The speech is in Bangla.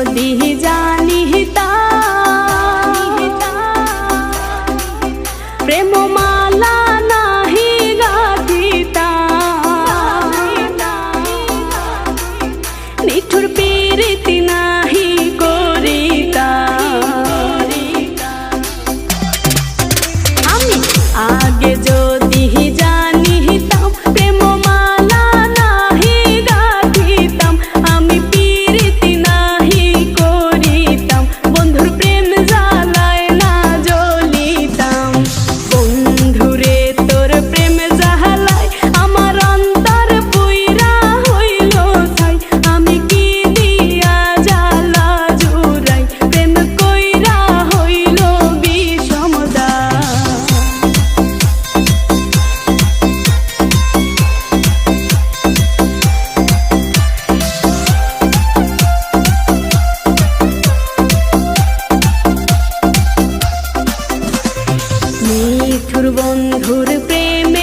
যদি জানিতাম প্রেম মালা নাহি গাথিতাম, নিঠুর প্রীতি নাহি করিতাম। আমি আগে যদি জানিতাম প্রেম মালা নাহি গাথিতাম, আমি প্রীতি নাহি করিতাম, বন্ধুর প্রেম জ্বালায় না জ্বলিতাম। বন্ধুরে তোর প্রেম জ্বালায় আমার অন্তর পুইরা হইল ছাই, আমি কি দিয়া জ্বালা জুড়াই, প্রেম কইরা হইল বিষমদায়। নিঠুর বন্ধুর প্রেমে